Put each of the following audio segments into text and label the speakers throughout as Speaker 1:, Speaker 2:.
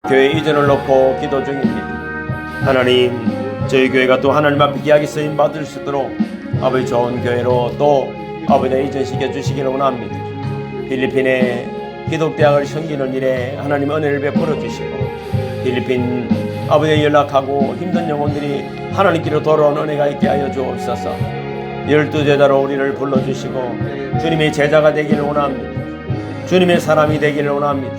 Speaker 1: 교회 이전을 놓고 기도 중입니다. 하나님, 저희 교회가 또 하나님 앞에 귀하게 쓰임 받을 수 있도록 아버지 좋은 교회로 또 아버지 이전시켜 주시기를 원합니다. 필리핀에 기독대학을 섬기는 일에 하나님 은혜를 베풀어 주시고, 필리핀 아버지에 연락하고 힘든 영혼들이 하나님께로 돌아온 은혜가 있게 하여 주옵소서. 12제자로 우리를 불러주시고 주님의 제자가 되기를 원합니다. 주님의 사람이 되기를 원합니다.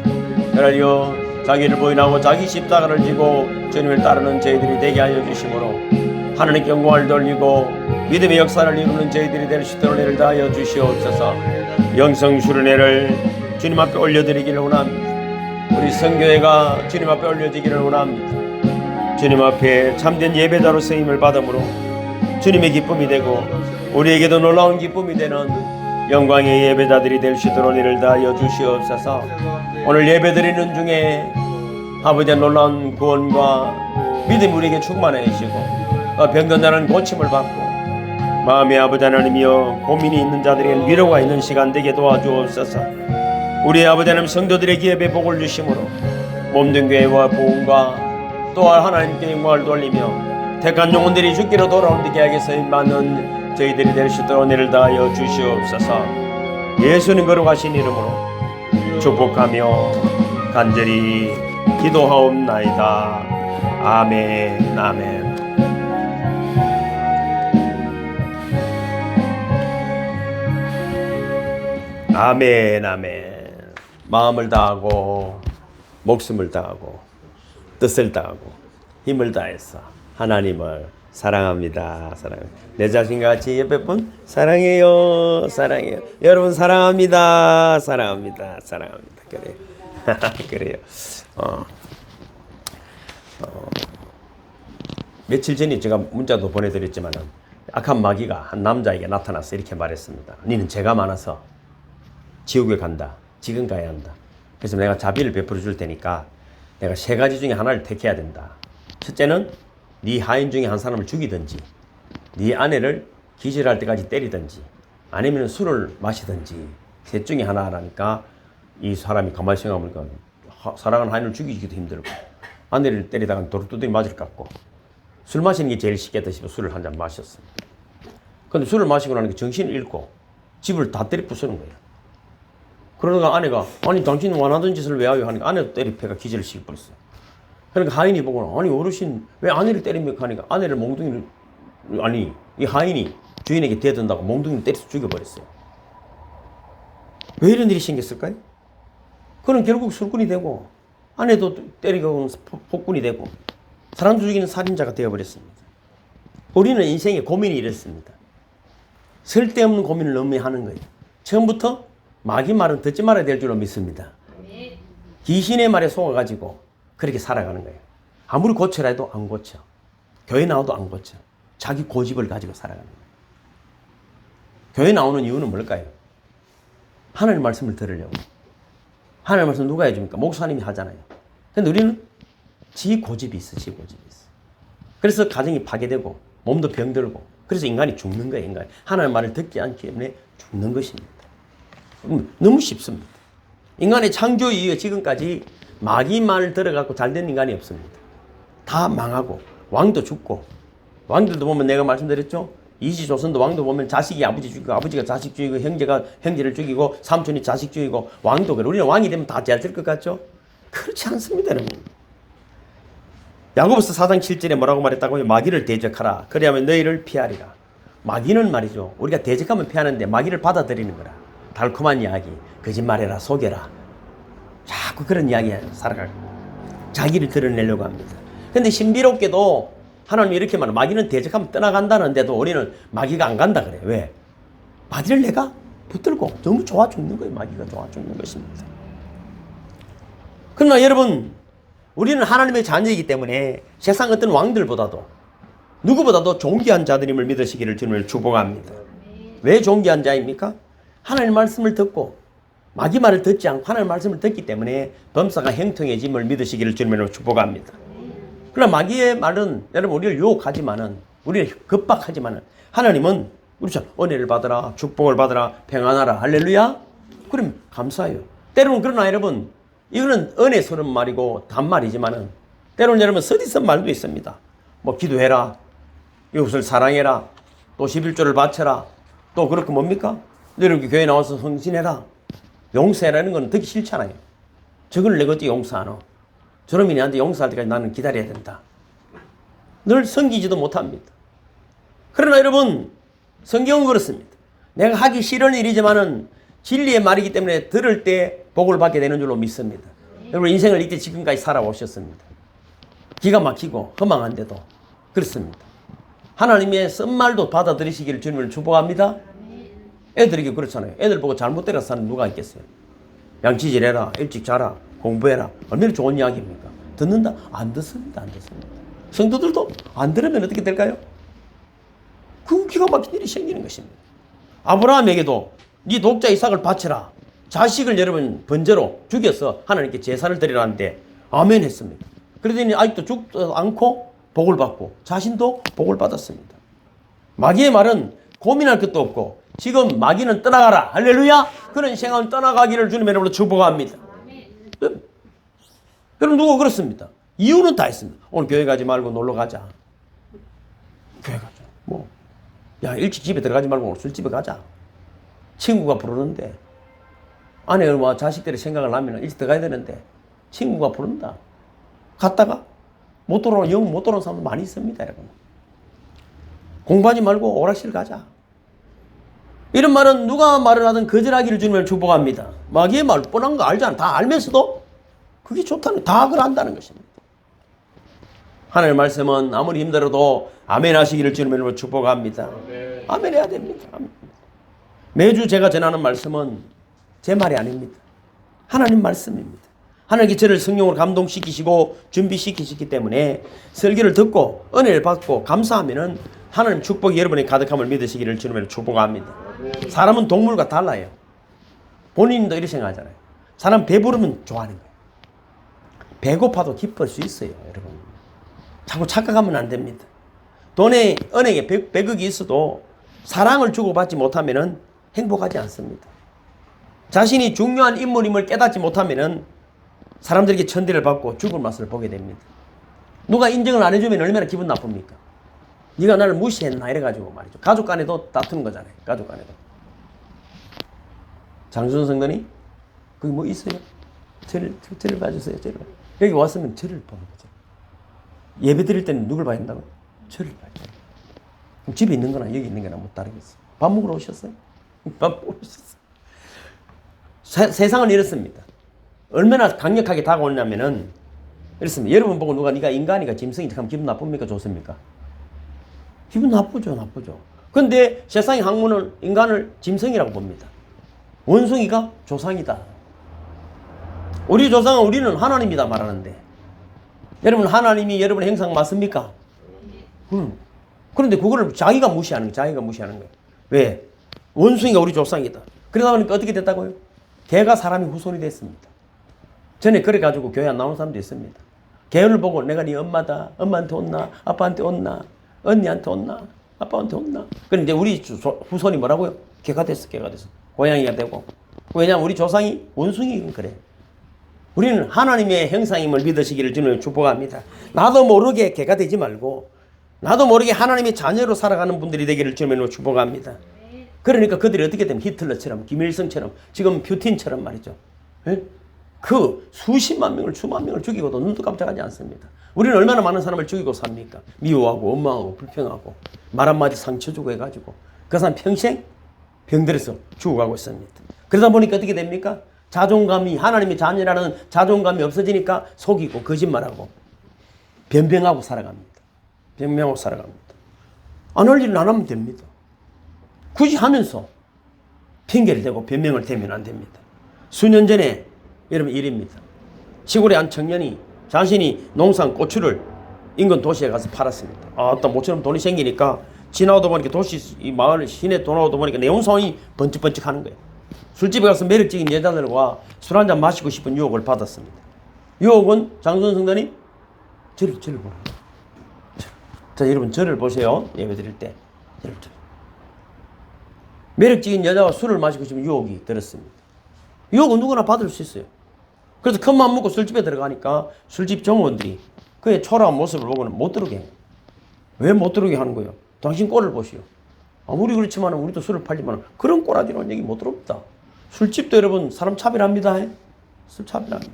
Speaker 1: 그러려 자기를 부인하고 자기 십자가를 지고 주님을 따르는 저희들이 되게 하여 주시므로 하나님께 영광을 돌리고 믿음의 역사를 이루는 저희들이 될 수 있도록 은혜를 다하여 주시옵소서. 영성 수련회를 주님 앞에 올려드리기를 원합니다. 우리 성교회가 주님 앞에 올려지기를 원합니다. 주님 앞에 참된 예배자로 쓰임을 받음으로 주님의 기쁨이 되고 우리에게도 놀라운 기쁨이 되는 영광의 예배자들이 될 수 있도록 은혜를 다하여 주시옵소서. 오늘 예배드리는 중에 아버지의 놀라운 구원과 믿음이 우리에게 충만해 주시고 병든 자는 고침을 받고 마음의 아버지 하나님이여 고민이 있는 자들에게 위로가 있는 시간 되게 도와주옵소서. 우리 아버지 하나님 성도들의 기업에 복을 주심으로 몸된 교회와 부흥과 또한 하나님께 영광을 돌리며 택한 영혼들이 죽기로 돌아온 데 계약에 서임받는 저희들이 될 수 있도록 은혜를 다하여 주시옵소서. 예수님 거룩하신 이름으로 축복하며 간절히 기도하옵나이다. 아멘. 아멘. 아멘. 아멘. 마음을 다하고 목숨을 다하고 뜻을 다하고 힘을 다해서 하나님을 사랑합니다. 사랑합니다. 내 자신과 같이 옆에 분 사랑해요. 사랑해요. 여러분 사랑합니다. 사랑합니다. 사랑합니다. 그래요. 그래요. 며칠 전에 제가 문자도 보내드렸지만 악한 마귀가 한 남자에게 나타나서 이렇게 말했습니다. 너는 죄가 많아서 지옥에 간다. 지금 가야 한다. 그래서 내가 자비를 베풀어 줄 테니까 내가 세 가지 중에 하나를 택해야 된다. 첫째는 네 하인 중에 한 사람을 죽이든지 네 아내를 기절할 때까지 때리든지 아니면 술을 마시든지 셋 중에 하나라니까 이 사람이 가만히 생각해보니까 사랑하는 하인을 죽이기도 힘들고 아내를 때리다가 도둑도둑이 맞을 것 같고 술 마시는 게 제일 쉽겠다 싶어 술을 한 잔 마셨습니다. 근데 술을 마시고 나니까 정신을 잃고 집을 다 때려 부수는 거예요. 그러다가 아내가 아니 당신은 원하던 짓을 왜 하요 하니까 아내도 때리패가 기절을 시켜버렸어요. 그러니까 하인이 보고 아니 어르신 왜 아내를 때립니까 하니까 아내를 몽둥이를 아니 이 하인이 주인에게 대든다고 몽둥이를 때려서 죽여버렸어요. 왜 이런 일이 생겼을까요? 그는 결국 술꾼이 되고 아내도 때리고 폭군이 되고 사람도 죽이는 살인자가 되어버렸습니다. 우리는 인생에 고민이 이렇습니다. 쓸데없는 고민을 너무 하는 거예요. 처음부터 마귀 말은 듣지 말아야 될 줄로 믿습니다. 귀신의 말에 속아가지고 그렇게 살아가는 거예요. 아무리 고쳐라 해도 안 고쳐. 교회 나와도 안 고쳐. 자기 고집을 가지고 살아가는 거예요. 교회 나오는 이유는 뭘까요? 하나님 말씀을 들으려고. 하나님 말씀 누가 해줍니까? 목사님이 하잖아요. 근데 우리는 지 고집이 있어. 지 고집이 있어. 그래서 가정이 파괴되고 몸도 병들고 그래서 인간이 죽는 거예요. 인간이. 하나님 말을 듣지 않기 때문에 죽는 것입니다. 너무 쉽습니다. 인간의 창조 이후에 지금까지 마귀 말을 들어갖고 잘된 인간이 없습니다. 다 망하고 왕도 죽고 왕들도 보면 내가 말씀드렸죠. 이지조선도 왕도 보면 자식이 아버지 죽이고 아버지가 자식 죽이고 형제가 형제를 죽이고 삼촌이 자식 죽이고 왕도 그래. 우리는 왕이 되면 다 잘 될 것 같죠? 그렇지 않습니다. 여러분. 야고보서 4장 7절에 뭐라고 말했다고요? 마귀를 대적하라. 그래야만 너희를 피하리라. 마귀는 말이죠. 우리가 대적하면 피하는데 마귀를 받아들이는 거라. 달콤한 이야기, 거짓말해라, 속여라. 자꾸 그런 이야기 살아가고 자기를 드러내려고 합니다. 근데 신비롭게도 하나님이 이렇게 말해요. 마귀는 대적하면 떠나간다는데도 우리는 마귀가 안 간다 그래요. 왜? 마귀를 내가 붙들고 너무 좋아 죽는 거예요. 마귀가 좋아 죽는 것입니다. 그러나 여러분, 우리는 하나님의 자녀이기 때문에 세상 어떤 왕들보다도 누구보다도 존귀한 자들임을 믿으시기를 주님을 축복합니다. 왜 존귀한 자입니까? 하나님 말씀을 듣고 마귀 말을 듣지 않고 하나님 말씀을 듣기 때문에 범사가 형통해짐을 믿으시기를 주님으로 축복합니다. 그러나 마귀의 말은 여러분 우리를 유혹하지만은 우리를 겁박하지만은 하나님은 우리처럼 은혜를 받으라, 축복을 받으라, 평안하라, 할렐루야. 그럼 감사해요. 때로는 그러나 여러분 이거는 은혜스러운 말이고 단말이지만은 때로는 여러분 서디슨 말도 있습니다. 뭐 기도해라, 이웃을 사랑해라, 또 11조를 바쳐라, 또 그렇게 뭡니까? 이렇게 교회 나와서 헌신해라, 용서해라는 건 듣기 싫잖아요. 저걸 내가 어떻게 용서하노? 저놈이 내한테 용서할 때까지 나는 기다려야 된다. 늘 섬기지도 못합니다. 그러나 여러분, 성경은 그렇습니다. 내가 하기 싫은 일이지만은 진리의 말이기 때문에 들을 때 복을 받게 되는 줄로 믿습니다. 여러분 인생을 이때 지금까지 살아오셨습니다. 기가 막히고 허망한데도 그렇습니다. 하나님의 쓴말도 받아들이시기를 주님을 축복합니다. 애들에게 그렇잖아요. 애들 보고 잘못 때려서 사는 누가 있겠어요? 양치질해라, 일찍 자라, 공부해라. 얼마나 좋은 이야기입니까? 듣는다? 안 듣습니다. 안 듣습니다. 성도들도 안 들으면 어떻게 될까요? 그 기가 막힌 일이 생기는 것입니다. 아브라함에게도 네 독자 이삭을 바쳐라. 자식을 여러분 번제로 죽여서 하나님께 제사를 드리라는데 아멘 했습니다. 그러더니 아직도 죽지 않고 복을 받고 자신도 복을 받았습니다. 마귀의 말은 고민할 것도 없고 지금 마귀는 떠나가라. 할렐루야. 그런 생각은 떠나가기를 주님의 이름으로 축복합니다. 여러분 누구 그렇습니다. 이유는 다 있습니다. 오늘 교회 가지 말고 놀러 가자. 교회 가자. 뭐, 야 일찍 집에 들어가지 말고 오늘 술집에 가자. 친구가 부르는데 아내와 자식들의 생각을 하면 일찍 들어가야 되는데 친구가 부른다. 갔다가 못 돌아오는 영 못 돌아오는 사람도 많이 있습니다. 여러분. 공부하지 말고 오락실 가자. 이런 말은 누가 말을 하든 거절하기를 주님을 축복합니다. 마귀의 말 뻔한 거 알잖아. 다 알면서도 그게 좋다는 다 그걸 안다는 것입니다. 하나님의 말씀은 아무리 힘들어도 아멘 하시기를 주님을 축복합니다. 아멘 해야 됩니다. 아멘. 매주 제가 전하는 말씀은 제 말이 아닙니다. 하나님 말씀입니다. 하나님께 저를 성령으로 감동시키시고 준비시키시기 때문에 설교를 듣고 은혜를 받고 감사하면은 하나님 축복이 여러분의 가득함을 믿으시기를 주님을 축복합니다. 사람은 동물과 달라요. 본인도 이렇게 생각하잖아요. 사람 배부르면 좋아하는 거예요. 배고파도 기쁠 수 있어요. 여러분. 자꾸 착각하면 안 됩니다. 돈에 은행에 100억이 있어도 사랑을 주고받지 못하면은 행복하지 않습니다. 자신이 중요한 인물임을 깨닫지 못하면은 사람들에게 천대를 받고 죽을 맛을 보게 됩니다. 누가 인정을 안 해주면 얼마나 기분 나쁩니까? 네가 나를 무시했나 이래가지고 말이죠. 가족 간에도 다투는 거잖아요. 가족 간에도. 장순 성도님 거기 뭐 있어요? 저를 봐주세요. 저를. 여기 왔으면 저를 보는 거죠. 예배 드릴 때는 누굴 봐야 한다고? 저를 봐야죠. 그럼 집에 있는 거나 여기 있는 거나 못 다르겠어요. 밥 먹으러 오셨어요? 밥 먹으러 오셨어요. 세상은 이렇습니다. 얼마나 강력하게 다가오냐면은 이렇습니다. 여러분 보고 누가 네가 인간이가 짐승이지 하면 기분 나쁩니까? 좋습니까? 기분 나쁘죠. 나쁘죠. 그런데 세상의 학문은 인간을 짐승이라고 봅니다. 원숭이가 조상이다. 우리 조상은 우리는 하나님이다 말하는데 여러분 하나님이 여러분의 형상 맞습니까? 그런데 그거를 자기가 무시하는 거예요. 왜? 원숭이가 우리 조상이다. 그러다 보니까 어떻게 됐다고요? 개가 사람의 후손이 됐습니다. 전에 그래가지고 교회 안 나오는 사람도 있습니다. 개를 보고 내가 네 엄마다. 엄마한테 온나? 아빠한테 온나? 언니한테 온나? 아빠한테 온나? 그런데 우리 후손이 뭐라고요? 개가 됐어. 고양이가 되고. 왜냐하면 우리 조상이 원숭이는 그래. 우리는 하나님의 형상임을 믿으시기를 주님을 축복합니다. 나도 모르게 개가 되지 말고 나도 모르게 하나님의 자녀로 살아가는 분들이 되기를 주님을 축복합니다. 그러니까 그들이 어떻게 되면 히틀러처럼 김일성처럼 지금 푸틴처럼 말이죠. 에? 그 수십만 명을 수만 명을 죽이고도 눈도 깜짝하지 않습니다. 우리는 얼마나 많은 사람을 죽이고 삽니까? 미워하고 원망하고 불평하고 말 한마디 상처 주고 해가지고 그 사람 평생 병들어서 죽어가고 있습니다. 그러다 보니까 어떻게 됩니까? 자존감이 하나님의 자녀라는 자존감이 없어지니까 속이고 거짓말하고 변명하고 살아갑니다. 변명하고 살아갑니다. 안 할 일은 안 하면 됩니다. 굳이 하면서 핑계를 대고 변명을 대면 안 됩니다. 수년 전에 여러분 일입니다. 시골의 한 청년이 자신이 농산 고추를 인근 도시에 가서 팔았습니다. 또 모처럼 돈이 생기니까 지나오다 보니까 도시 이 마을 시내 돌아오다 보니까 내용상이 번쩍번쩍 하는 거예요. 술집에 가서 매력적인 여자들과 술 한잔 마시고 싶은 유혹을 받았습니다. 유혹은 장순 성도님 저를 보라. 자 여러분 저를 보세요. 예배 드릴 때 저를. 매력적인 여자와 술을 마시고 싶은 유혹이 들었습니다. 유혹은 누구나 받을 수 있어요. 그래서 큰 맘 먹고 술집에 들어가니까 술집 종업원들이 그의 초라한 모습을 보고는 못 들어오게 해요. 왜 못 들어오게 하는 거예요? 당신 꼴을 보시오. 아무리 그렇지만 우리도 술을 팔지만 그런 꼬라지로는 여기 못 들어옵니다. 술집도 여러분 사람 차별합니다. 술 차별합니다.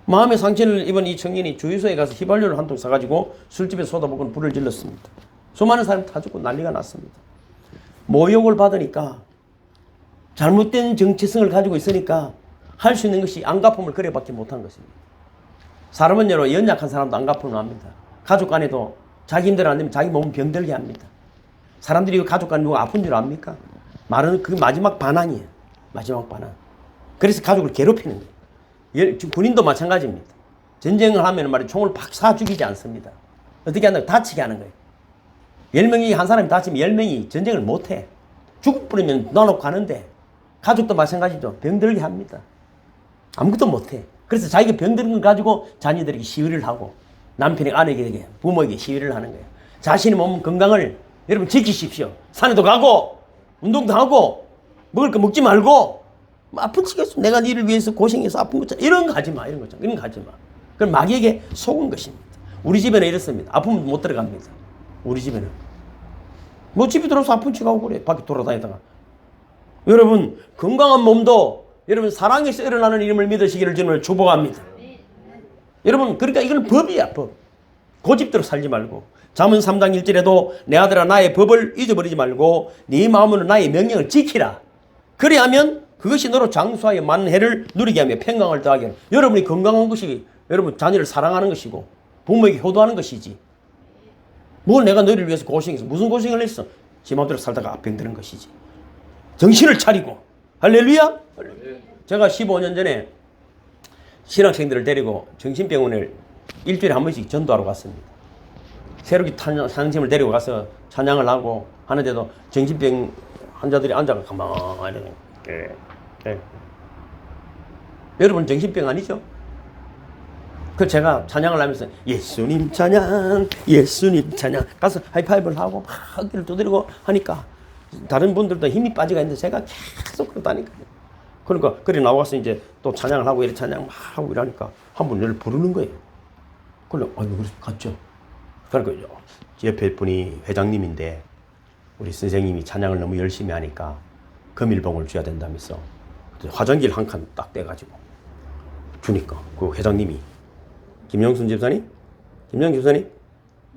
Speaker 1: 마음의 상처를 입은 이 청년이 주유소에 가서 휘발유를 한 통 사가지고 술집에 쏟아붓고 불을 질렀습니다. 수많은 사람이 다 죽고 난리가 났습니다. 모욕을 받으니까 잘못된 정체성을 가지고 있으니까 할 수 있는 것이 안갚음을 그래밖에 못한 것입니다. 사람은 여러 연약한 사람도 안갚음을 합니다. 가족 간에도 자기 힘대로 안 되면 자기 몸을 병들게 합니다. 사람들이 가족 간에 누가 아픈 줄 압니까? 말은 그 마지막 반항이에요. 마지막 반항. 그래서 가족을 괴롭히는 거예요. 군인도 마찬가지입니다. 전쟁을 하면 말이야 총을 팍 쏴 죽이지 않습니다. 어떻게 한다고 다치게 하는 거예요. 10명이 한 사람이 다치면 10명이 전쟁을 못해. 죽을 뿌리면 놔놓고 가는데 가족도 마찬가지죠. 병들게 합니다. 아무것도 못해. 그래서 자기가 병드는 걸 가지고 자녀들에게 시위를 하고 남편에게 아내에게 부모에게 시위를 하는 거예요. 자신의 몸 건강을 여러분 지키십시오. 산에도 가고 운동도 하고 먹을 거 먹지 말고 아픈 치겠어. 내가 니를 위해서 고생해서 아픈 거잖아. 이런 거 하지 마. 이런 거 하지 마. 그건 마귀에게 속은 것입니다. 우리 집에는 이렇습니다. 아프면 못 들어갑니다. 우리 집에는. 뭐 집에 들어서 아픈 척하고 그래. 밖에 돌아다니다가. 여러분 건강한 몸도 여러분 사랑에서 일어나는 이름을 믿으시기를 주님을 축복합니다. 여러분 그러니까 이건 법이야. 법. 고집대로 살지 말고 잠언 3장 1절에도 내 아들아 나의 법을 잊어버리지 말고 네 마음으로 나의 명령을 지키라. 그래야면 그것이 너로 장수하여 만해를 누리게 하며 평강을 더하게 하라. 여러분이 건강한 것이 여러분 자녀를 사랑하는 것이고 부모에게 효도하는 것이지. 뭘 내가 너희를 위해서 고생했어. 무슨 고생을 했어. 지 마음대로 살다가 병드는 것이지. 정신을 차리고 할렐루야. 제가 15년 전에 신학생들을 데리고 정신병원을 일주일에 한 번씩 전도하러 갔습니다. 새롭게 찬양팀을 데리고 가서 찬양을 하고 하는데도 정신병 환자들이 앉아가 가만히 여러분 정신병 아니죠? 그 제가 찬양을 하면서 예수님 찬양 예수님 찬양 가서 하이파이브를 하고 막 어깨를 두드리고 하니까 다른 분들도 힘이 빠지가 있는데 제가 계속 그러다니까요. 그러니까 그래 나와서 이제 또 찬양을 하고 이렇게 찬양 막 하고 이러니까 한 분을 부르는 거예요. 그래 아이고 그래서 갔죠. 그러니까 옆에 분이 회장님인데 우리 선생님이 찬양을 너무 열심히 하니까 금일봉을 줘야 된다면서 화장기를 한 칸 딱 떼가지고 주니까 그 회장님이 김영순 집사님? 김영순 집사님?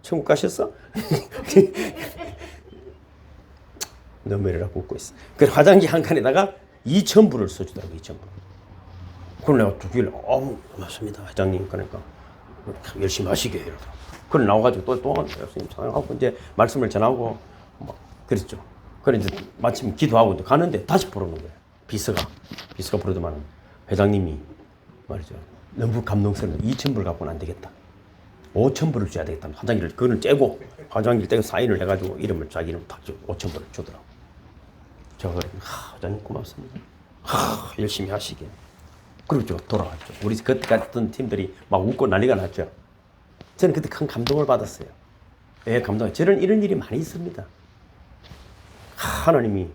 Speaker 1: 천국 가셨어? 너무 이러라고 웃고 있어. 그 화장기 한 칸에다가 2,000불을 써주더라고. 2,000불. 그걸 내가 두 개를 고맙습니다 회장님. 그러니까 열심히 하시게 이러더라고. 그걸 나와가지고 또 열심히 찬양하고 이제 말씀을 전하고 막 그랬죠. 그래 이제 마침 기도하고 가는데 다시 부르는 거예요. 비서가 부르더만 회장님이 말이죠. 너무 감동스러워. 2,000불 갖고는 안 되겠다. 5,000불을 줘야 되겠다. 화장기를 그걸 째고 화장기를 떼고 사인을 해가지고 이름을 자기 이름 딱 5,000불을 주더라고. 제가 그래 회장님 고맙습니다. 열심히 하시게. 그리고 저 돌아왔죠. 우리 그때 같은 팀들이 막 웃고 난리가 났죠. 저는 그때 큰 감동을 받았어요. 왜 감동? 저는 이런 일이 많이 있습니다. 하나님이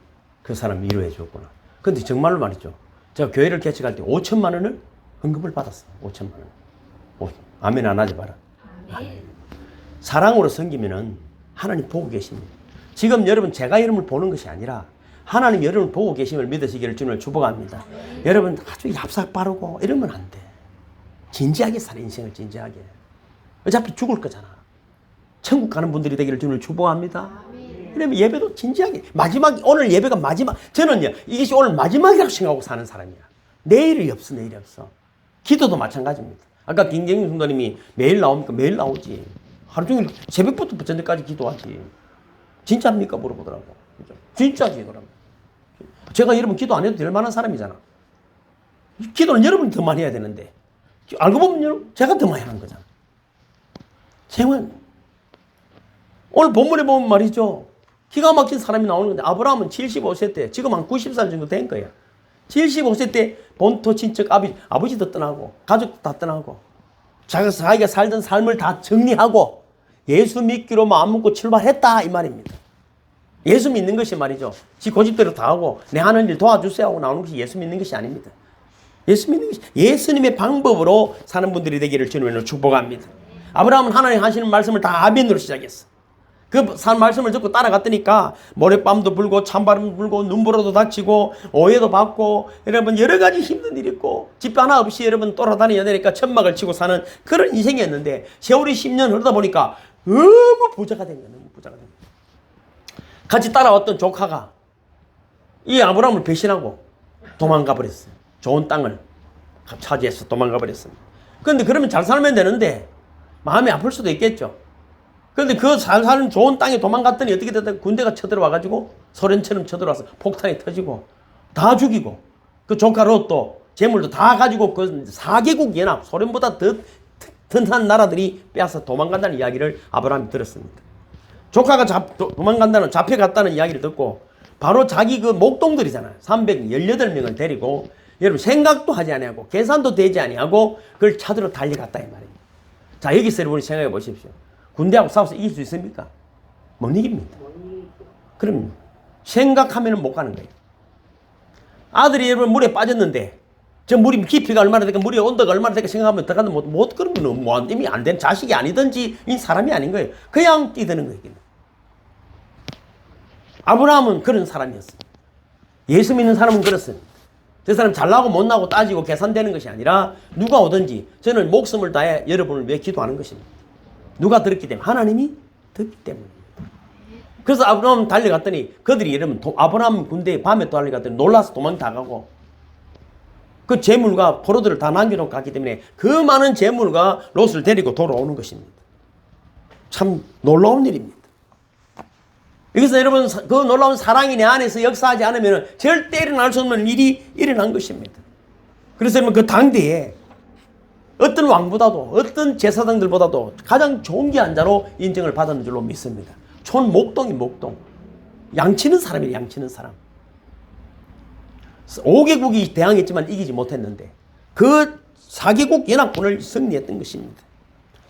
Speaker 1: 그 사람 위로해 주었구나. 근데 정말로 말이죠. 제가 교회를 개척할 때 5천만 원을 헌금을 받았어요. 5천만 원. 아멘 안 하지 마라. 아멘. 사랑으로 섬기면은 하나님 보고 계십니다. 지금 여러분 제가 여러분을 보는 것이 아니라 하나님 여러분을 보고 계심을 믿으시기를 주님을 축복합니다. 여러분 아주 얍삭 바르고 이러면 안 돼. 진지하게 살아 인생을 진지하게. 어차피 죽을 거잖아. 천국 가는 분들이 되기를 주님을 축복합니다. 그러면 예배도 진지하게 마지막 오늘 예배가 마지막 저는요 이것이 오늘 마지막이라고 생각하고 사는 사람이야. 내일이 없어. 기도도 마찬가지입니다. 아까 김경윤 성도님이 매일 나옵니까? 매일 나오지. 하루 종일 새벽부터 저녁까지 기도하지. 진짜입니까? 물어보더라고. 진짜지 그럼. 제가 여러분 기도 안 해도 될 만한 사람이잖아. 기도는 여러분이 더 많이 해야 되는데 알고 보면 여러분 제가 더 많이 하는 거잖아. 생활 오늘 본문에 보면 말이죠. 기가 막힌 사람이 나오는 건데 아브라함은 75세 때 지금 한 90살 정도 된 거야. 75세 때 본토 친척 아버지도 떠나고 가족도 다 떠나고 자기가 살던 삶을 다 정리하고 예수 믿기로 마음 먹고 출발했다 이 말입니다. 예수 믿는 것이 말이죠. 지 고집대로 다 하고 내 하는 일 도와주세요 하고 나오는 것이 예수 믿는 것이 아닙니다. 예수님의 방법으로 사는 분들이 되기를 주님으로 축복합니다. 아브라함은 하나님 하시는 말씀을 다 아멘으로 시작했어. 그 말씀을 듣고 따라갔더니까 모래밤도 불고 찬바람도 불고 눈보라도 닥치고 오해도 받고 여러분 여러 가지 힘든 일이 있고 집 하나 없이 여러분 돌아다녀야 되니까 천막을 치고 사는 그런 인생이었는데 세월이 10년 흐르다 보니까 너무 부자가 된 거야. 너무 부자가 된 거야. 같이 따라왔던 조카가 이 아브라함을 배신하고 도망가 버렸어요. 좋은 땅을 차지해서 도망가 버렸습니다. 그런데 그러면 잘 살면 되는데 마음이 아플 수도 있겠죠. 그런데 그 잘 사는 좋은 땅에 도망갔더니 어떻게 됐다? 군대가 쳐들어와가지고 소련처럼 쳐들어와서 폭탄이 터지고 다 죽이고 그 조카 롯도 재물도 다 가지고 그 4개국 연합 소련보다 더 튼튼한 나라들이 빼앗아 도망간다는 이야기를 아브라함이 들었습니다. 조카가 도망간다는 잡혀갔다는 이야기를 듣고 바로 자기 그 목동들이잖아요. 318명을 데리고 여러분 생각도 하지 아니하고 계산도 되지 아니하고 그걸 찾으러 달려갔다 이 말입니다. 자 여기서 여러분이 생각해 보십시오. 군대하고 싸워서 이길 수 있습니까? 못 이깁니다. 그럼 생각하면 못 가는 거예요. 아들이 여러분 물에 빠졌는데 저 물이 깊이가 얼마나 될까 물이 온도가 얼마나 될까 생각하면 들어가도 못 그러면 뭐 이미 안 된 자식이 아니든지 이 사람이 아닌 거예요. 그냥 뛰드는 거예요. 아브라함은 그런 사람이었습니다. 예수 믿는 사람은 그렇습니다. 저 사람 잘나고 못나고 따지고 계산되는 것이 아니라 누가 오든지 저는 목숨을 다해 여러분을 위해 기도하는 것입니다. 누가 들었기 때문에 하나님이 듣기 때문입니다. 그래서 아브라함 달려갔더니 그들이 여러분 아브라함 군대에 밤에 달려갔더니 놀라서 도망 다 가고 그 재물과 포로들을 다 남겨놓고 갔기 때문에 그 많은 재물과 롯을 데리고 돌아오는 것입니다. 참 놀라운 일입니다. 여기서 여러분 그 놀라운 사랑이 내 안에서 역사하지 않으면 절대 일어날 수 없는 일이 일어난 것입니다. 그래서 여러분 그 당대에 어떤 왕보다도 어떤 제사장들보다도 가장 존귀한 자로 인정을 받았는 줄로 믿습니다. 촌목동이 목동. 양치는 사람이에요. 양치는 사람. 5개국이 대항했지만 이기지 못했는데 그 4개국 연합군을 승리했던 것입니다.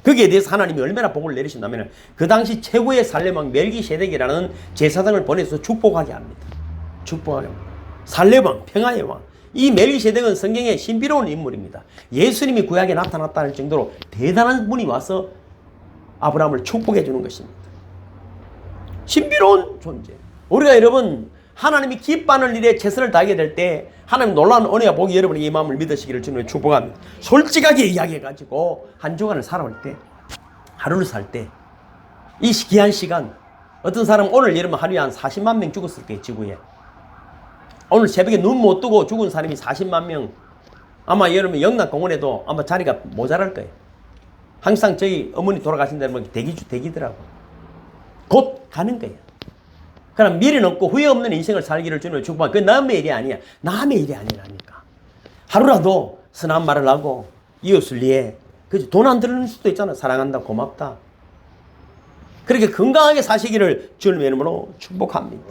Speaker 1: 거기에 대해서 하나님이 얼마나 복을 내리신다면 그 당시 최고의 살레왕 멜기세덱이라는 제사장을 보내서 축복하게 합니다. 축복하게 합니다. 살레왕, 평화의 왕. 이 멜기세덱은 성경에 신비로운 인물입니다. 예수님이 구약에 나타났다는 정도로 대단한 분이 와서 아브라함을 축복해 주는 것입니다. 신비로운 존재. 우리가 여러분 하나님이 기뻐하는 일에 최선을 다하게 될 때 하나님 놀라운 은혜와 복이 여러분의 이 마음을 믿으시기를 주님을 축복합니다. 솔직하게 이야기해가지고 한 주간을 살아올 때 하루를 살 때 이 귀한 시간 어떤 사람 오늘 여러분 하루에 한 40만 명 죽었을 거예요. 지구에. 오늘 새벽에 눈 못 뜨고 죽은 사람이 40만 명 아마 여러분 영락공원에도 아마 자리가 모자랄 거예요. 항상 저희 어머니 돌아가신 데는 대기더라고. 곧 가는 거예요. 그럼 미련 없고 후회 없는 인생을 살기를 주님을 축복합니다. 그게 남의 일이 아니야. 남의 일이 아니라니까. 하루라도 선한 말을 하고 이웃을 위해 돈 안 들는 수도 있잖아. 사랑한다, 고맙다. 그렇게 건강하게 사시기를 주님의 이름으로 축복합니다.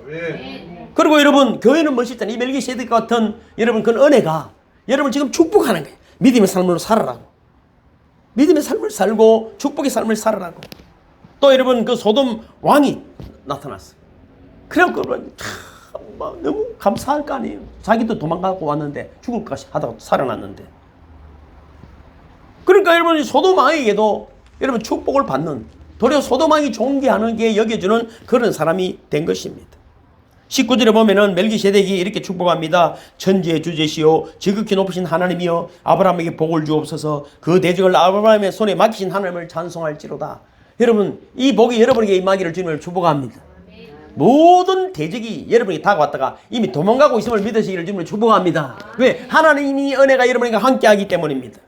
Speaker 1: 그리고 여러분 교회는 멋있잖아요. 이 멜기세덱 같은 여러분 그 은혜가 여러분 지금 축복하는 거예요. 믿음의 삶으로 살아라고. 믿음의 삶을 살고 축복의 삶을 살아라고. 또 여러분 그 소돔 왕이 나타났어요. 그래갖고 너무 감사할 거 아니에요. 자기도 도망가고 왔는데 죽을 것이 하다가 살아났는데. 그러니까 여러분 소돔 왕에게도 여러분 축복을 받는 도리어 소돔 왕이 존귀하는 게 여겨주는 그런 사람이 된 것입니다. 19절에 보면은 멜기세덱이 이렇게 축복합니다. 천지의 주제시오 지극히 높으신 하나님이여 아브라함에게 복을 주옵소서. 그 대적을 아브라함의 손에 맡기신 하나님을 찬송할지로다. 여러분 이 복이 여러분에게 임하기를 주님을 축복합니다. 모든 대적이 여러분에게 다가왔다가 이미 도망가고 있음을 믿으시기를 주님을 축복합니다. 왜? 하나님이 은혜가 여러분에게 함께하기 때문입니다.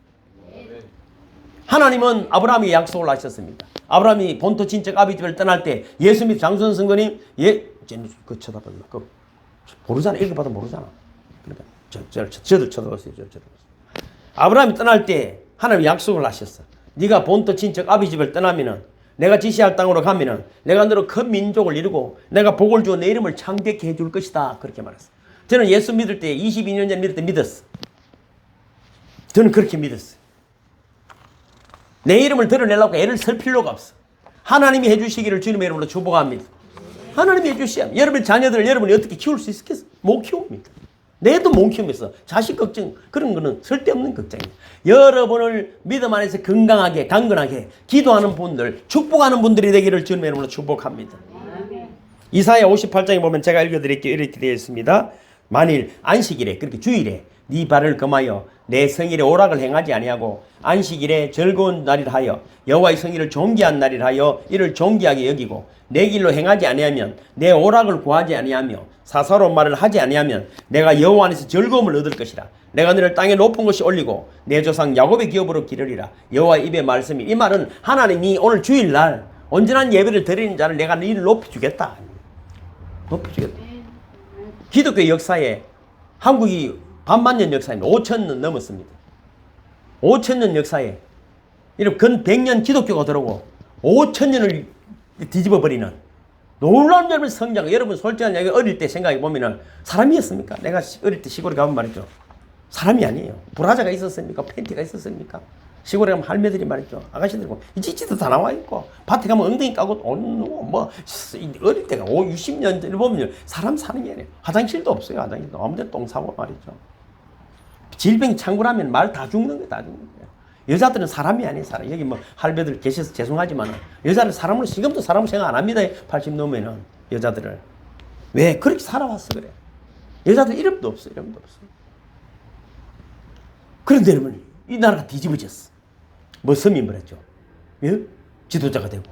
Speaker 1: 하나님은 아브라함에게 약속을 하셨습니다. 아브라함이 본토 친척 아비 집을 떠날 때 예수 믿 장수원 성도님 그 쳐다보면 그 모르잖아. 읽어봐도 모르잖아. 그러니까 저들 쳐다보세요. 아브라함이 떠날 때 하나님이 약속을 하셨어. 네가 본토 친척 아비 집을 떠나면은 내가 지시할 땅으로 가면은 내가 너로 큰 민족을 이루고 내가 복을 주어 내 이름을 창대케 해줄 것이다. 그렇게 말했어. 저는 예수 믿을 때 22년 전 믿을 때 믿었어. 저는 그렇게 믿었어요. 내 이름을 드러내려고 애를 쓸 필요가 없어. 하나님이 해주시기를 주님의 이름으로 축복합니다. 하나님이 해주시면 여러분의 자녀들을 여러분이 어떻게 키울 수 있겠어? 못 키웁니다. 내도 못 키우면서 자식 걱정 그런 거는 쓸데없는 걱정이에요. 여러분을 믿음 안에서 건강하게 강건하게 기도하는 분들 축복하는 분들이 되기를 주님의 이름으로 축복합니다. 이사야 58장에 보면 제가 읽어드릴게요. 이렇게 되어 있습니다. 만일 안식일에 그렇게 주일에 네 발을 금하여 내 성일에 오락을 행하지 아니하고 안식일에 즐거운 날이라 하여 여호와의 성일을 존귀한 날이라 하여 이를 존귀하게 여기고 내 길로 행하지 아니하면 내 오락을 구하지 아니하며 사사로운 말을 하지 아니하면 내가 여호와 안에서 즐거움을 얻을 것이라. 내가 너를 땅에 높은 곳이 올리고 내 조상 야곱의 기업으로 기르리라. 여호와의 입의 말씀이 이 말은 하나님이 오늘 주일날 온전한 예배를 드리는 자를 내가 너희를 높여주겠다. 높여주겠다. 기독교 역사에 한국이 반만년 역사입니다. 5,000년 넘었습니다. 5,000년 역사에 이렇게 근 100년 기독교가 들어오고 5,000년을 뒤집어버리는 놀라운 여러분 성장. 여러분 솔직한 얘기 어릴 때 생각해 보면은 사람이었습니까? 내가 어릴 때 시골에 가면 말이죠. 사람이 아니에요. 브라자가 있었습니까? 팬티가 있었습니까? 시골에 가면 할매들이 말이죠. 아가씨들이 이 찌찌도 다 나와 있고 밭에 가면 엉덩이 까고 뭐 어릴 때가 60년 전에 보면 사람 사는 게 아니에요. 화장실도 없어요. 화장실도 아무데나 똥 싸고 말이죠. 질병 창궐하면 말 다 죽는 거예요. 다 죽는 거예요. 여자들은 사람이 아니에요. 사람. 여기 뭐 할배들 계셔서 죄송하지만 여자는 사람으로 지금도 사람으로 생각 안 합니다. 80 넘으면은 여자들을 왜 그렇게 살아왔어 그래. 여자들 이름도 없어. 이름도 없어. 그런데 여러분 이 나라가 뒤집어졌어. 뭐 스님을 했죠. 예? 지도자가 되고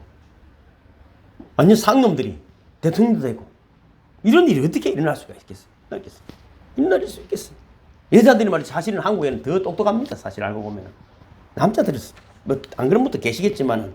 Speaker 1: 완전 상놈들이 대통령도 되고 이런 일이 어떻게 일어날 수가 있겠어요? 일어날 수 있겠어요? 여자들이 말이죠. 사실은 한국에는 더 똑똑합니다. 사실 알고 보면 남자들은 뭐 안 그런 분도 계시겠지만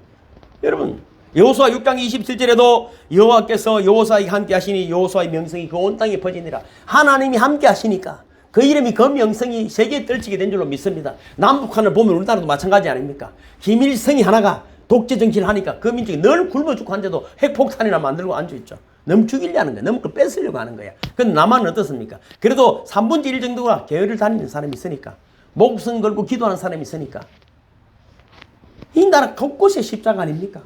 Speaker 1: 여러분 여호수아 6장 27절에도 여호와께서 여호수아에게 함께 하시니 여호수아의 명성이 그 온 땅에 퍼지니라. 하나님이 함께 하시니까 그 이름이 그 명성이 세계에 떨치게 된 줄로 믿습니다. 남북한을 보면 우리나라도 마찬가지 아닙니까? 김일성이 하나가 독재 정치를 하니까 그 민족이 늘 굶어 죽고 한데도 핵폭탄이나 만들고 앉아있죠. 너무 죽이려는 거야. 너무 그걸 뺏으려고 하는 거야. 근데 남한은 어떻습니까? 그래도 3분의 1 정도가 교회를 다니는 사람이 있으니까 목숨 걸고 기도하는 사람이 있으니까 이 나라 곳곳에 십자가 아닙니까?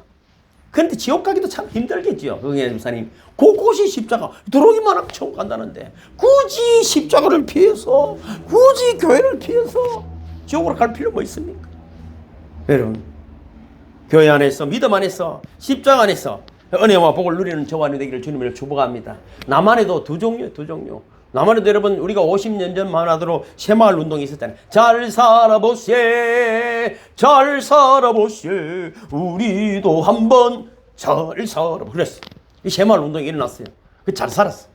Speaker 1: 그런데 지옥 가기도 참 힘들겠죠. 그게 목사님 곳곳이 십자가 들어오기만 하면 천국 간다는데 굳이 십자가를 피해서 굳이 교회를 피해서 지옥으로 갈 필요 뭐 있습니까? 여러분 교회 안에서 믿음 안에서 십자가 안에서 은혜와 복을 누리는 저와 되기를 주님을 축복합니다. 남한에도 두 종류. 남한에도 여러분 우리가 50년 전만 하도록 새마을 운동이 있었잖아요. 잘 살아보세 우리도 한번 잘 살아보 그랬어. 이 새마을 운동이 일어났어요. 잘 살았어.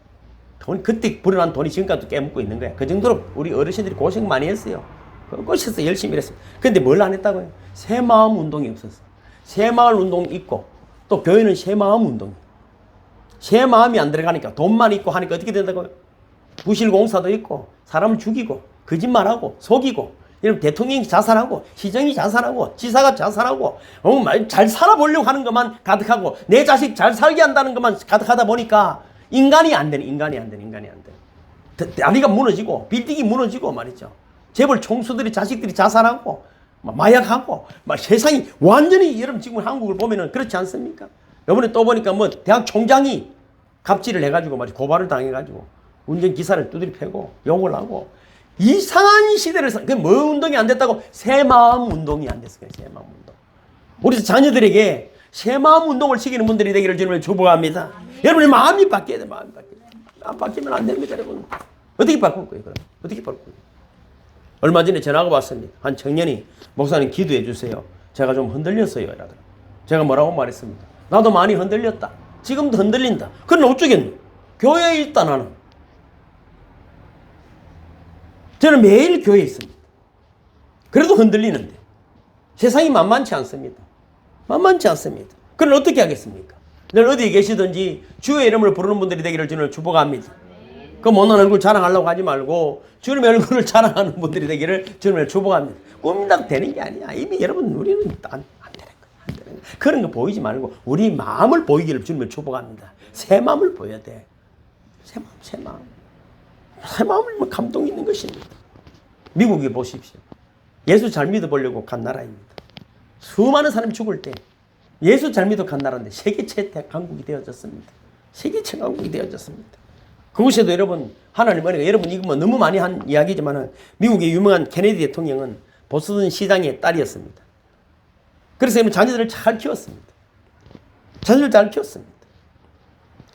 Speaker 1: 그때 불어난 돈이 지금까지도 깨묻고 있는 거야. 그 정도로 우리 어르신들이 고생 많이 했어요. 고생해서 열심히 일했어요. 근데 뭘 안 했다고요? 새마음 운동이 없었어. 새마을 운동 있고 또 교회는 새마음 운동. 새마음이 안 들어가니까 돈만 있고 하니까 어떻게 된다고요? 부실공사도 있고 사람을 죽이고 거짓말하고 속이고 이런 대통령이 자살하고 시정이 자살하고 지사가 자살하고 잘 살아보려고 하는 것만 가득하고 내 자식 잘 살게 한다는 것만 가득하다 보니까 인간이 안 되는. 다리가 무너지고 빌딩이 무너지고 말이죠. 재벌 총수들이 자식들이 자살하고 마약하고 세상이 완전히 여러분 지금 한국을 보면은 그렇지 않습니까? 이번에 또 보니까 뭐 대학 총장이 갑질을 해가지고 말이죠. 고발을 당해가지고 운전기사를 두드려 패고 욕을 하고 이상한 시대를 그게 뭐 운동이 안 됐다고? 새마음 운동이 안 됐어요. 새마음 운동. 우리 자녀들에게 새마음 운동을 시키는 분들이 되기를 주님을 축복합니다. 여러분의 마음이 바뀌어야 돼. 마음이 바뀌어야 돼. 안 바뀌면 안 됩니다. 여러분. 어떻게 바꿀 거예요? 그럼 어떻게 바꿀 거예요? 얼마 전에 전화가 왔습니다. 한 청년이 목사님 기도해 주세요. 제가 좀 흔들렸어요. 이라더라. 제가 뭐라고 말했습니다. 나도 많이 흔들렸다. 지금도 흔들린다. 그럼 어쩌겠노? 교회에 있다 나는. 저는 매일 교회에 있습니다. 그래도 흔들리는데 세상이 만만치 않습니다. 만만치 않습니다. 그럼 어떻게 하겠습니까? 늘 어디에 계시든지 주의 이름을 부르는 분들이 되기를 주님을 축복합니다. 그 못난 얼굴 자랑하려고 하지 말고 주님의 얼굴을 자랑하는 분들이 되기를 주님을 축복합니다. 꿈이라고 되는 게 아니야. 이미 여러분 우리는 안 되는 거야. 그런 거 보이지 말고 우리 마음을 보이기를 주님을 축복합니다. 새 마음을 보여야 돼. 새 마음을 감동 있는 것입니다. 미국에 보십시오. 예수 잘 믿어보려고 간 나라입니다. 수많은 사람이 죽을 때 예수 잘 믿어 간 나라인데 세계 최대 강국이 되어졌습니다. 세계 최강국이 되어졌습니다. 그곳에도 여러분 하나님 은혜가, 여러분 이거 뭐 너무 많이 한 이야기지만 미국의 유명한 케네디 대통령은 보스턴 시장의 딸이었습니다. 그래서 자녀들을 잘 키웠습니다. 자녀를 잘 키웠습니다.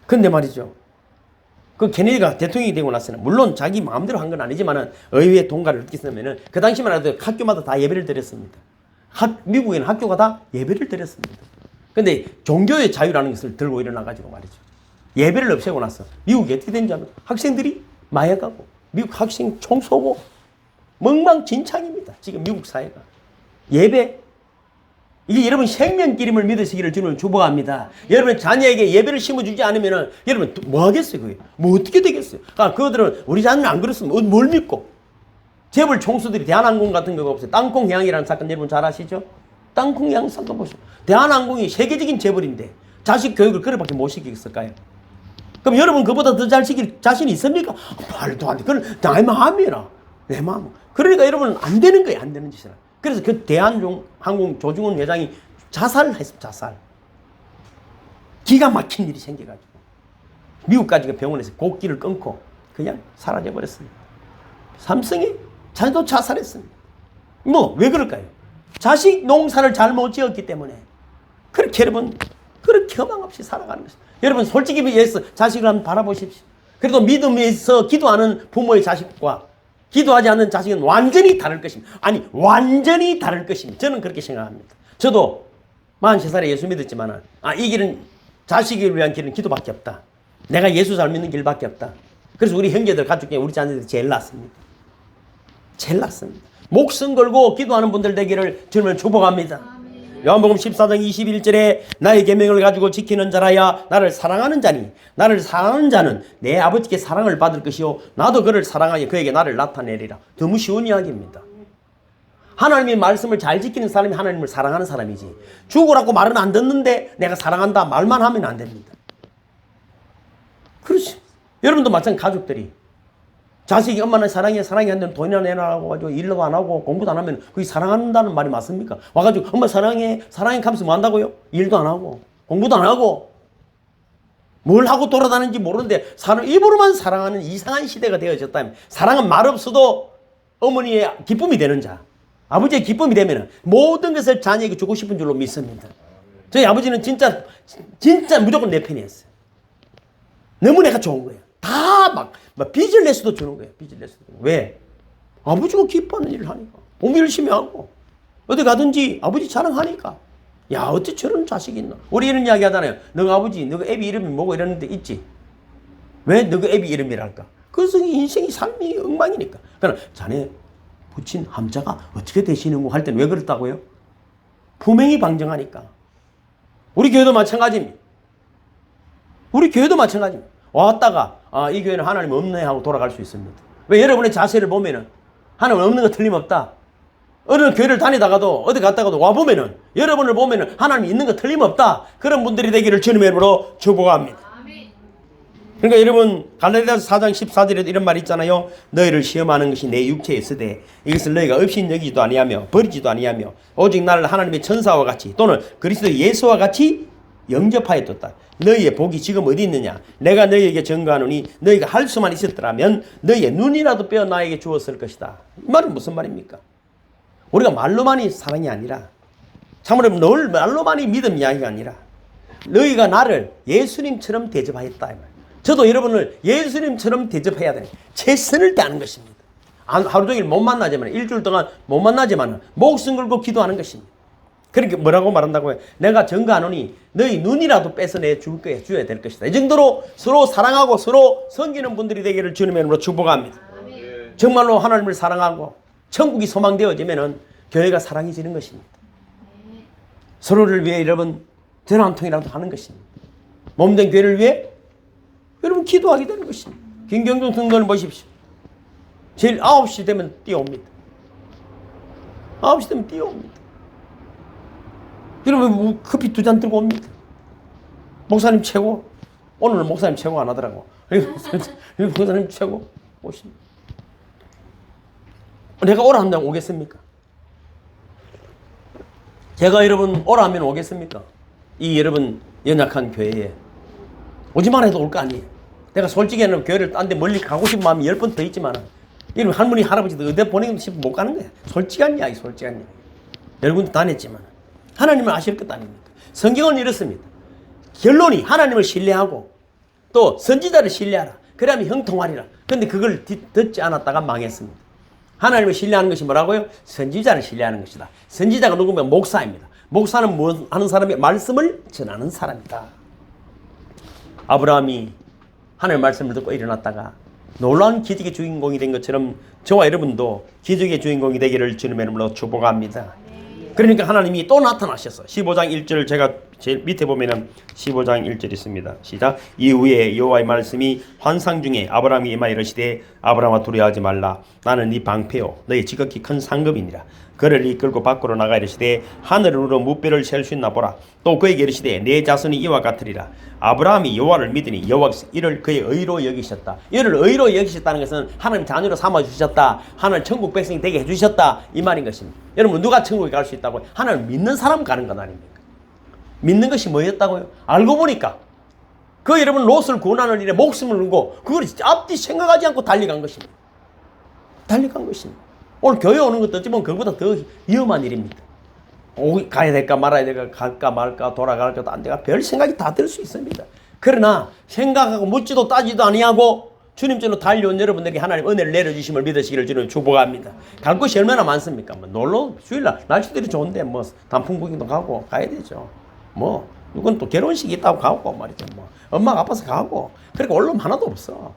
Speaker 1: 근데 말이죠, 그 케네디가 대통령이 되고 나서는 물론 자기 마음대로 한 건 아니지만 의회의 동가를 느꼈으면 그 당시만 해도 학교마다 다 예배를 드렸습니다. 미국에는 학교가 다 예배를 드렸습니다. 근데 종교의 자유라는 것을 들고 일어나가지고 말이죠, 예배를 없애고 나서 미국이 어떻게 된지 아면 학생들이 마약하고 미국 학생 총 쏘고 멍망진창입니다. 지금 미국 사회가. 예배, 이게 여러분 생명기름을 믿으시기를 주님을 축복합니다. 여러분 자녀에게 예배를 심어주지 않으면 여러분 뭐 하겠어요? 그게 뭐 어떻게 되겠어요? 그러니까 그들은 우리 자녀는 안 그렇으면 뭘 믿고. 재벌 총수들이 대한항공 같은 거가 없어요. 땅콩해양이라는 사건 여러분 잘 아시죠? 땅콩해양 사건 보시죠. 대한항공이 세계적인 재벌인데 자식 교육을 그렇게밖에 못 시키겠을까요? 그럼 여러분 그보다 더 잘 시킬 자신이 있습니까? 말도 안 돼. 그건 나의 마음이라. 내 마음. 그러니까 여러분 안 되는 거예요. 안 되는 짓이라. 그래서 그 대한항공 조중훈 회장이 자살을 했습니다. 자살. 기가 막힌 일이 생겨가지고 미국까지 그 병원에서 곡기를 끊고 그냥 사라져버렸습니다. 삼성이 자기도 자살했습니다. 뭐 왜 그럴까요? 자식 농사를 잘못 지었기 때문에. 그렇게 여러분 그렇게 허망 없이 살아가는 것입니다. 여러분 솔직히 얘기해서 자식을 한번 바라보십시오. 그래도 믿음에서 기도하는 부모의 자식과 기도하지 않는 자식은 완전히 다를 것입니다. 아니 완전히 다를 것입니다. 저는 그렇게 생각합니다. 저도 43살에 예수 믿었지만 이 길은 자식을 위한 길은 기도밖에 없다. 내가 예수 잘 믿는 길밖에 없다. 그래서 우리 형제들 가족 중에 우리 자녀들이 제일 낫습니다. 제일 낫습니다. 목숨 걸고 기도하는 분들 되기를 주님을 축복합니다. 요한복음 14장 21절에 나의 계명을 가지고 지키는 자라야 나를 사랑하는 자니 나를 사랑하는 자는 내 아버지께 사랑을 받을 것이요 나도 그를 사랑하여 그에게 나를 나타내리라. 너무 쉬운 이야기입니다. 하나님의 말씀을 잘 지키는 사람이 하나님을 사랑하는 사람이지, 죽으라고 말은 안 듣는데 내가 사랑한다 말만 하면 안 됩니다. 그렇지. 여러분도 마찬가지. 가족들이 자식이 엄마는 사랑해 하는데 돈이나 내놔라고 가지고 일도 안 하고 공부도 안 하면 그게 사랑한다는 말이 맞습니까? 와가지고 엄마 사랑해 하면서 뭐 한다고요? 일도 안 하고 공부도 안 하고 뭘 하고 돌아다니는지 모르는데 입으로만 사랑하는 이상한 시대가 되어졌다면, 사랑은 말 없어도 어머니의 기쁨이 되는 자, 아버지의 기쁨이 되면 모든 것을 자녀에게 주고 싶은 줄로 믿습니다. 저희 아버지는 진짜 무조건 내 편이었어요. 너무 내가 좋은 거예요. 다 막 빚을 내서도 주는 거예요. 빚을 내서도. 왜? 아버지가 기뻐하는 일을 하니까. 공부 열심히 하고 어디 가든지 아버지 자랑하니까. 야, 어째 저런 자식이 있나. 우리 이런 이야기 하잖아요. 너가 아버지, 너가 애비 이름이 뭐고 이러는데 있지. 왜 너가 애비 이름이랄까? 그것은 인생이 삶이 엉망이니까. 그러나 자네 부친 함자가 어떻게 되시는고 할 때는 왜 그렇다고요? 분명히 방정하니까. 우리 교회도 마찬가지입니다. 우리 교회도 마찬가지입니다. 왔다가 이 교회는 하나님 없네 하고 돌아갈 수 있습니다. 왜? 여러분의 자세를 보면은 하나님 없는 거 틀림없다. 어느 교회를 다니다가도 어디 갔다가도 와보면은 여러분을 보면은 하나님 있는 거 틀림없다. 그런 분들이 되기를 주님의 이름으로 축복합니다. 그러니까 여러분 갈라디아서 4장 14절에도 이런 말이 있잖아요. 너희를 시험하는 것이 내 육체에 있으되 이것을 너희가 업신여기지도 아니하며 버리지도 아니하며 오직 나를 하나님의 천사와 같이 또는 그리스도 예수와 같이 영접하여 뒀다. 너희의 복이 지금 어디 있느냐? 내가 너희에게 증거하노니 너희가 할 수만 있었더라면 너희의 눈이라도 빼어 나에게 주었을 것이다. 이 말은 무슨 말입니까? 우리가 말로만이 사랑이 아니라, 참으로 늘 말로만이 믿음 이야기가 아니라 너희가 나를 예수님처럼 대접하였다. 저도 여러분을 예수님처럼 대접해야 되는 최선을 다하는 것입니다. 하루 종일 못 만나지만, 일주일 동안 못 만나지만 목숨 걸고 기도하는 것입니다. 그렇게 뭐라고 말한다고요? 내가 증거하노니 너희 눈이라도 뺏어내 줄 거야, 줘야 될 것이다. 이 정도로 서로 사랑하고 서로 섬기는 분들이 되기를 주님의 이름으로 축복합니다. 정말로 하나님을 사랑하고 천국이 소망되어지면은 교회가 사랑해지는 것입니다. 서로를 위해 여러분 전화 한 통이라도 하는 것입니다. 몸된 교회를 위해 여러분 기도하게 되는 것입니다. 김경중 성도는 보십시오. 제일 9시 되면 뛰어옵니다. 9시 되면 뛰어옵니다. 여러분 커피 2잔 들고 옵니다. 목사님 최고. 오늘은 목사님 최고 안 하더라고. 목사님 최고 오십니다. 내가 오라 한다면 오겠습니까? 제가 여러분 오라 하면 오겠습니까? 이 여러분 연약한 교회에 오지만 해도 올 거 아니에요. 내가 솔직히는 교회를 딴 데 멀리 가고 싶은 마음이 10번 더 있지만 이런 할머니 할아버지도 의대 보내고 싶으면 못 가는 거야. 솔직한 이야기. 여러 군데 다녔지만 하나님을 아실 것 아닙니까? 성경은 이렇습니다. 결론이 하나님을 신뢰하고 또 선지자를 신뢰하라. 그러면 형통하리라. 그런데 그걸 듣지 않았다가 망했습니다. 하나님을 신뢰하는 것이 뭐라고요? 선지자를 신뢰하는 것이다. 선지자가 누구면 목사입니다. 목사는 뭐 하는 사람이 말씀을 전하는 사람이다. 아브라함이 하나님의 말씀을 듣고 일어났다가 놀라운 기적의 주인공이 된 것처럼 저와 여러분도 기적의 주인공이 되기를 주님의 이름으로 축복합니다. 그러니까 하나님이 또 나타나셨어. 15장 1절 제가 제일 밑에 보면은 15장 1절 있습니다. 시작. 이후에 여호와의 말씀이 환상 중에 아브라함이 임하여 이르시되 아브라함아 두려워하지 말라. 나는 네 방패요 너희 지극히 큰 상급이니라. 그를 이끌고 밖으로 나가 이르시되 하늘으로 무뼈를 셀 수 있나 보라. 또 그에게 이르시되 내 자손이 이와 같으리라. 아브라함이 여호와를 믿으니 여호와께서 이를 그의 의로 여기셨다. 이를 의로 여기셨다는 것은 하나님 자녀로 삼아주셨다. 하나님 천국 백성이 되게 해주셨다. 이 말인 것입니다. 여러분 누가 천국에 갈 수 있다고요? 하나님 믿는 사람 가는 것 아닙니까? 믿는 것이 뭐였다고요? 알고 보니까 그 여러분 롯을 구원하는 일에 목숨을 걸고 그걸 앞뒤 생각하지 않고 달려간 것입니다. 오늘 교회 오는 것도 어찌 보면 그보다 더 위험한 일입니다. 가야 될까 말아야 될까 갈까 말까 돌아갈까 안 될까 별 생각이 다 들 수 있습니다. 그러나 생각하고 묻지도 따지도 아니하고 주님께로 달려온 여러분들에게 하나님 은혜를 내려주심을 믿으시기를 주님 축복합니다. 갈 곳이 얼마나 많습니까? 뭐 놀러 주일날 날씨들이 좋은데 뭐 단풍 구경도 가고 가야 되죠. 뭐 누군 또 결혼식이 있다고 가고 말이죠. 뭐 엄마가 아파서 가고 그러니까 올름 하나도 없어.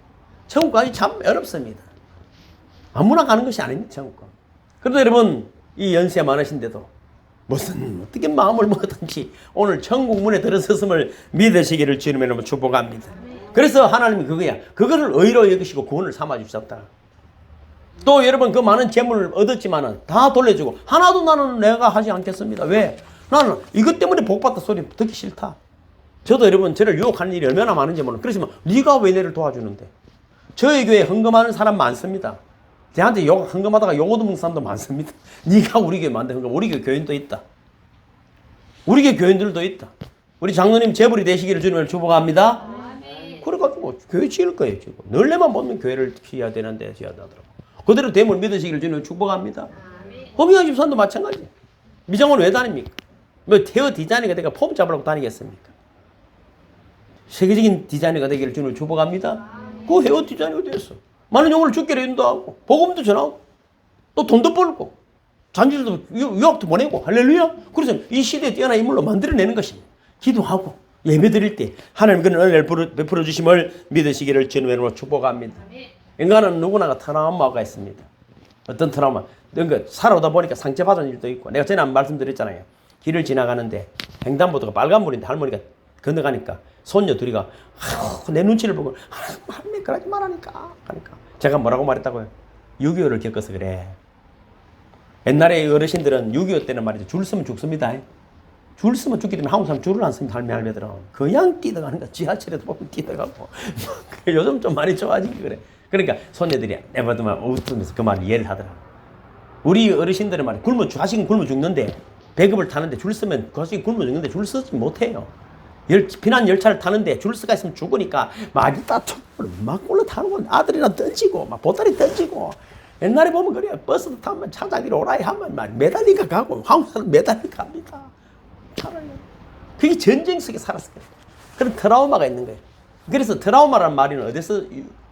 Speaker 1: 천국 가기 참 어렵습니다. 아무나 가는 것이 아닙니다. 천국. 그래도 여러분 이 연세 많으신데도 무슨 어떻게 마음을 먹든지 오늘 천국 문에 들어섰음을 믿으시기를 주님의 이름으로 축복합니다. 그래서 하나님이 그거야. 그거를 의로 여기시고 구원을 삼아 주셨다. 또 여러분 그 많은 재물을 얻었지만은 다 돌려주고 하나도 나는 내가 하지 않겠습니다. 왜? 나는 이것 때문에 복받다 소리 듣기 싫다. 저도 여러분 저를 유혹하는 일이 얼마나 많은지 모르는. 그렇지만 네가 왜 내를 도와주는데? 저희 교회에 헌금하는 사람 많습니다. 저한테 헌금하다가 욕 얻는 사람도 많습니다. 네가 우리 교회 만든 헌금. 우리 교회 교인도 있다. 우리 교회 교인들도 있다. 우리 장로님 재벌이 되시기를 주님을 축복합니다. 그래가지고 교회 지을 거예요. 지금 널레만 보면 교회를 지어야 되는데 지어야 하더라고. 그대로 됨을 믿으시기를 주님을 축복합니다. 허미아 집사님도 마찬가지. 미장원 왜 다닙니까? 뭐 헤어 디자이너가 되니까 폼 잡으려고 다니겠습니까? 세계적인 디자이너가 되기를 주님을 축복합니다. 그 헤어 디자이너가 됐어. 많은 영혼을 주께로 인도하고 복음도 전하고 또 돈도 벌고 잔질도 유학도 보내고 할렐루야. 그래서 이 시대에 뛰어난 인물로 만들어내는 것입니다. 기도하고 예배 드릴 때 하나님 그런 은혜를 베풀어 주심을 믿으시기를 주님의 이름으로 축복합니다. 인간은 누구나 트라우마가 있습니다. 어떤 트라우마? 그러니까 살아오다 보니까 상처받은 일도 있고 내가 전에 한 말씀드렸잖아요. 길을 지나가는데 횡단보도가 빨간불인데 할머니가 건너가니까 손녀 둘이가 내 눈치를 보고 할머니 그러지 말라니까 하니까 제가 뭐라고 말했다고요? 6.25를 겪어서 그래. 옛날에 어르신들은 6.25 때는 말이죠. 줄 서면 죽습니다. 줄 서면 죽기 때문에 한국 사람 줄을 안 씁니다. 할매들은. 그냥 뛰어가는 거야. 지하철에도 보면 뛰어가고. 요즘 좀 많이 좋아지기 그래. 그러니까 손녀들이 내버두면 웃으면서 그 말을 이해를 하더라고. 우리 어르신들은 말이야. 자식은 굶어 죽는데 배급을 타는데 줄 서면 자식이 굶어 죽는데 줄 서지 못해요. 피난 열차를 타는데 줄 서가 있으면 죽으니까 막 이따 막 올라타는 아들이랑 던지고 막 보따리 던지고 옛날에 보면 그래요. 버스도 타면 차장이로 오라이 하면 막 매달리가 가고 한국 사람 매달리가 갑니다. 살아요. 그게 전쟁 속에 살았어요. 그런 트라우마가 있는 거예요. 그래서 트라우마라는 말은 어디서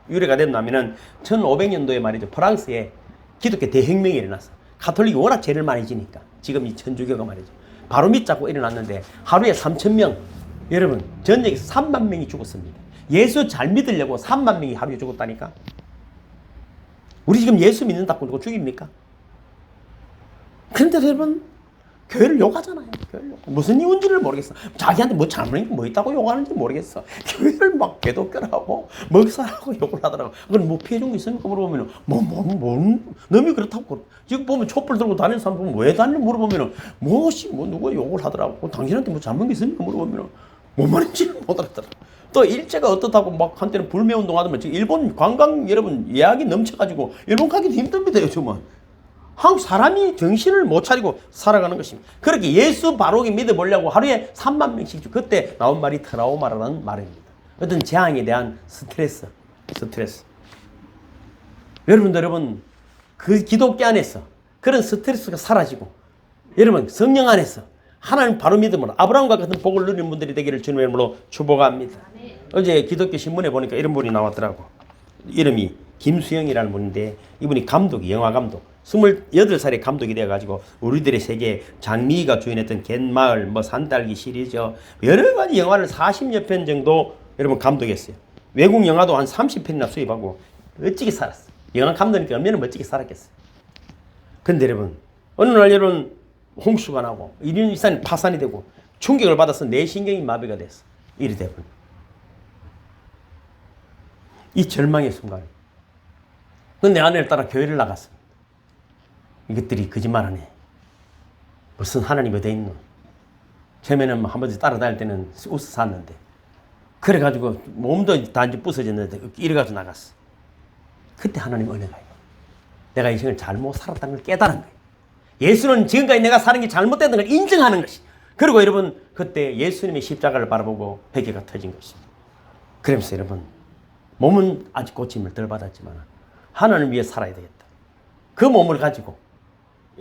Speaker 1: 유래가 됐냐면은 1500년도에 말이죠. 프랑스에 기독교 대혁명이 일어났어. 가톨릭이 워낙 죄를 많이 지니까 지금 이 천주교가 말이죠. 바로 밑잡고 일어났는데 하루에 3,000명 여러분 전역에서 3만 명이 죽었습니다. 예수 잘 믿으려고 3만 명이 하루에 죽었다니까. 우리 지금 예수 믿는다고 누구 죽입니까? 그런데 여러분 교회를 욕하잖아요. 교회를 무슨 이유인지를 모르겠어. 자기한테 뭐 잘못한 게 뭐 있다고 욕하는지 모르겠어. 교회를 막 개독교라고 먹사라고 욕을 하더라고. 그건 뭐 피해준 거 있습니까? 물어보면 너무 그렇다고. 지금 보면 촛불 들고 다니는 사람 보면 왜 다니는 물어보면 뭐 누가 욕을 하더라고. 당신한테 뭐 잘못한 게 있습니까? 물어보면 뭔 말인지를 못 알아들어. 또 일제가 어떻다고 막 한때는 불매운동 하더만 지금 일본 관광 여러분 예약이 넘쳐가지고 일본 가기도 힘듭니다 요즘은. 한국 사람이 정신을 못 차리고 살아가는 것입니다. 그렇게 예수 바로게 믿어보려고 하루에 3만 명씩 그때 나온 말이 트라우마라는 말입니다. 어떤 재앙에 대한 스트레스. 여러분 그 기독교 안에서 그런 스트레스가 사라지고 여러분 성령 안에서 하나님 바로 믿음으로 아브라함과 같은 복을 누리는 분들이 되기를 주님의 이름으로 축복합니다. 어제 기독교 신문에 보니까 이런 분이 나왔더라고. 이름이 김수영이라는 분인데 이분이 감독이 영화 감독 28살에 감독이 되어가지고 우리들의 세계 장미희가 주연했던 갯마을 뭐 산딸기 시리즈 여러 가지 영화를 40여 편 정도 여러분 감독했어요. 외국 영화도 한 30편이나 수입하고 멋지게 살았어. 영화 감독이니까 얼마나 멋지게 살았겠어요. 근데 여러분 어느 날 여러분 홍수가 나고 일산이 파산이 되고 충격을 받아서 뇌신경이 마비가 됐어. 이리 되고 이 절망의 순간 근데 아내를 따라 교회를 나갔습니다. 이것들이 거짓말하네. 무슨 하나님 어디 있노? 처음에는 한 번씩 따라다닐 때는 웃어 샀는데 그래가지고 몸도 단지 부서졌는데 이래가지고 나갔어. 그때 하나님 은혜가 있고 내가 인생을 잘못 살았다는 걸 깨달은 거예요. 예수는 지금까지 내가 사는 게 잘못된 걸 인정하는 것이. 그리고 여러분 그때 예수님의 십자가를 바라보고 회개가 터진 것입니다. 그러면서 여러분 몸은 아직 고침을 덜 받았지만 하나님을 위해 살아야 되겠다. 그 몸을 가지고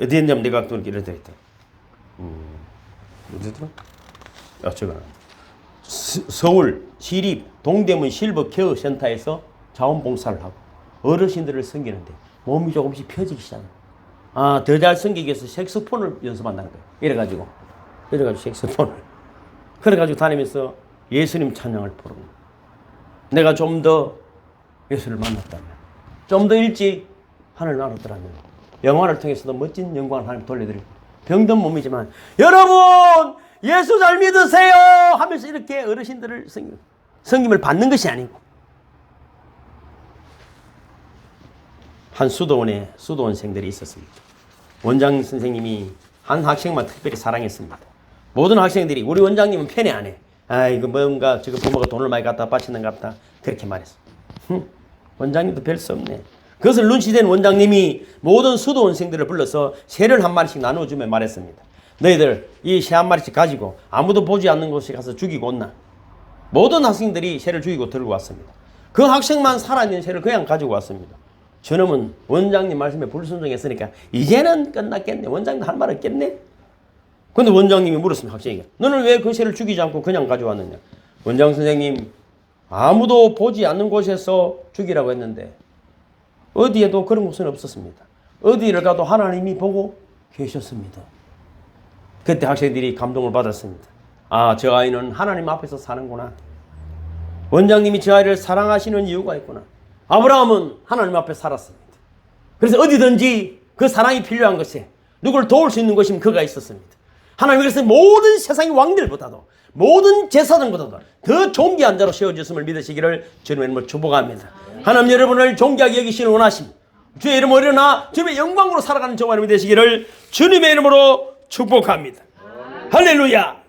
Speaker 1: 어디 있냐면 내가 또 이렇게 이랬다. 어디더라? 저거 서울 시립 동대문 실버 케어 센터에서 자원봉사를 하고 어르신들을 섬기는데 몸이 조금씩 펴지기 시작합니다. 더 잘 섬기기 위해서 색소폰을 연습한다는 거예요. 이래가지고 색소폰을. 그래가지고 다니면서 예수님 찬양을 부르고 내가 좀 더 예수를 만났다면 좀 더 일찍 하늘을 알았더라면 영화를 통해서도 멋진 영광을 하나님 돌려드리고 병든 몸이지만 여러분 예수 잘 믿으세요 하면서 이렇게 어르신들을 성김을 받는 것이 아니고 한 수도원생들이 있었습니다. 원장 선생님이 한 학생만 특별히 사랑했습니다. 모든 학생들이 우리 원장님은 편애 안 해. 이거 뭔가 지금 부모가 돈을 많이 갖다 바치는가 보다 그렇게 말했어. 원장님도 별 수 없네. 그것을 눈치챈 원장님이 모든 수도원생들을 불러서 새를 한 마리씩 나눠주며 말했습니다. 너희들 이 새 한 마리씩 가지고 아무도 보지 않는 곳에 가서 죽이고 온나. 모든 학생들이 새를 죽이고 들고 왔습니다. 그 학생만 살아있는 새를 그냥 가지고 왔습니다. 저놈은 원장님 말씀에 불순종했으니까 이제는 끝났겠네. 원장님 할 말 없겠네. 근데 원장님이 물었습니다. 학생에게. 너는 왜 그 새를 죽이지 않고 그냥 가져왔느냐. 원장 선생님 아무도 보지 않는 곳에서 죽이라고 했는데 어디에도 그런 곳은 없었습니다. 어디를 가도 하나님이 보고 계셨습니다. 그때 학생들이 감동을 받았습니다. 저 아이는 하나님 앞에서 사는구나. 원장님이 저 아이를 사랑하시는 이유가 있구나. 아브라함은 하나님 앞에 살았습니다. 그래서 어디든지 그 사랑이 필요한 것에 누구를 도울 수 있는 것이면 그가 있었습니다. 하나님 그래서 모든 세상의 왕들보다도 모든 제사장보다도 더 존귀한 자로 세워졌음을 믿으시기를 주님의 이름으로 축복합니다. 하나님 여러분을 존귀하게 여기시는 원하심 주의 이름으로 일어나 주님의 영광으로 살아가는 저와 여러분이 되시기를 주님의 이름으로 축복합니다. 할렐루야.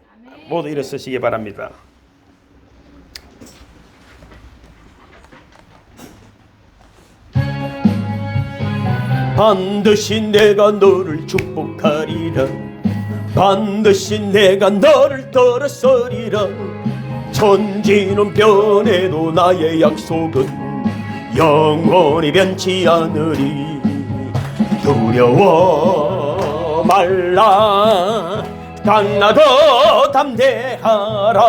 Speaker 1: 모두 일어서시기 바랍니다. 반드시 내가 너를 축복하리라. 반드시 내가 너를 들어서리라. 천지는 변해도 나의 약속은 영원히 변치 않으리. 두려워 말라. 강하고 담대하라.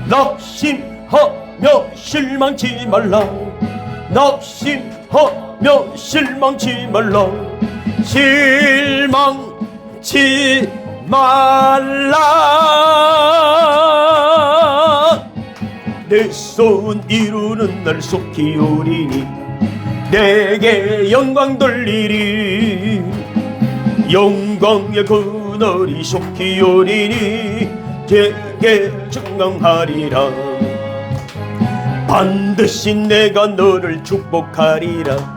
Speaker 1: 낙심하며 실망치 말라. 낙심하며 실망치 말라. 실망치 말라. 내 소원 이루는 날 속히 오리니 내게 영광 돌리리. 영광의 그날이 속히 오리니 제게 증명하리라. 반드시 내가 너를 축복하리라.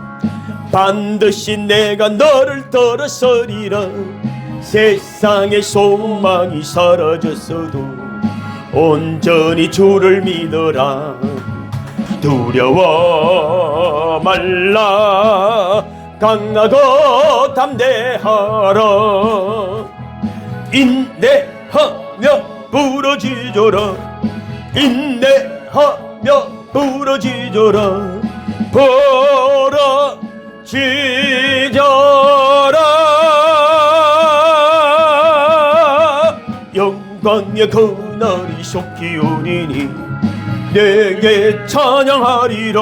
Speaker 1: 반드시 내가 너를 들어서리라. 세상의 소망이 사라졌어도 온전히 주를 믿어라. 두려워 말라. 강하고 담대하라. 인내하며 부러지져라. 인내하며 부러지져라 부러지져라. 영광의 그날이 속히 오리니 내게 찬양하리라.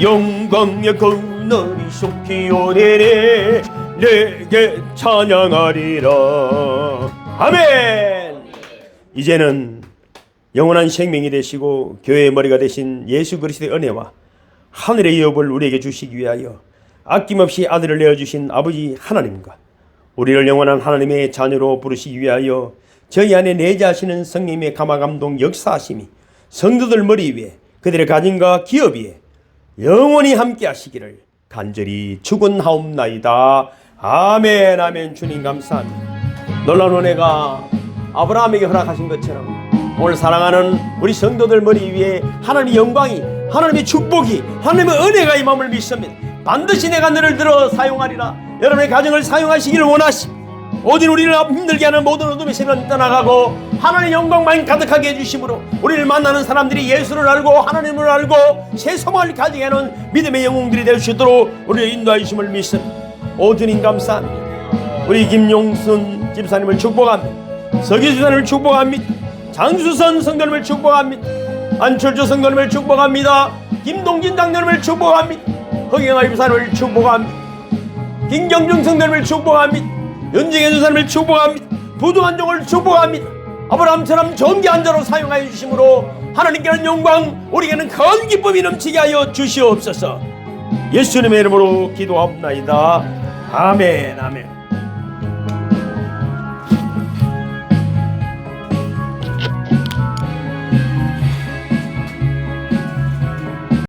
Speaker 1: 영광의 그날이 속히 오리니 내게 찬양하리라. 아멘. 이제는 영원한 생명이 되시고 교회의 머리가 되신 예수 그리스도의 은혜와 하늘의 여복을 우리에게 주시기 위하여 아낌없이 아들을 내어주신 아버지 하나님과 우리를 영원한 하나님의 자녀로 부르시기 위하여 저희 안에 내재하시는 성령님의 감화감동 역사하심이 성도들 머리 위에 그들의 가정과 기업 위에 영원히 함께 하시기를 간절히 축원하옵나이다. 아멘. 아멘. 주님 감사합니다. 놀라운 은혜가 아브라함에게 허락하신 것처럼 오늘 사랑하는 우리 성도들 머리 위에 하나님의 영광이, 하나님의 축복이, 하나님의 은혜가 임함을 믿습니다. 반드시 내가 너를 들어 사용하리라. 여러분의 가정을 사용하시기를 원하십니다. 오직 우리를 힘들게 하는 모든 어둠의 세력은 떠나가고 하나님의 영광만 가득하게 해주심으로 우리를 만나는 사람들이 예수를 알고 하나님을 알고 새 소망을 가지게 하는 믿음의 영웅들이 될 수 있도록 우리를 인도하여 주심을 믿습니다. 오 주님 감사합니다. 우리 김용순 집사님을 축복합니다. 서기 집사님을 축복합니다. 장수선 성도님을 축복합니다. 안철주 성도님을 축복합니다. 김동진 장로님을 축복합니다. 허경아 집사님을 축복합니다. 김경중 성도님을 축복합니다. 연정혜 집사님을 축복합니다. 부두한종을 축복합니다. 아브라함처럼 정기한 자로 사용하여 주심으로 하나님께는 영광, 우리에게는 큰 기쁨이 넘치게 하여 주시옵소서. 예수님의 이름으로 기도하옵나이다. 아멘. 아멘.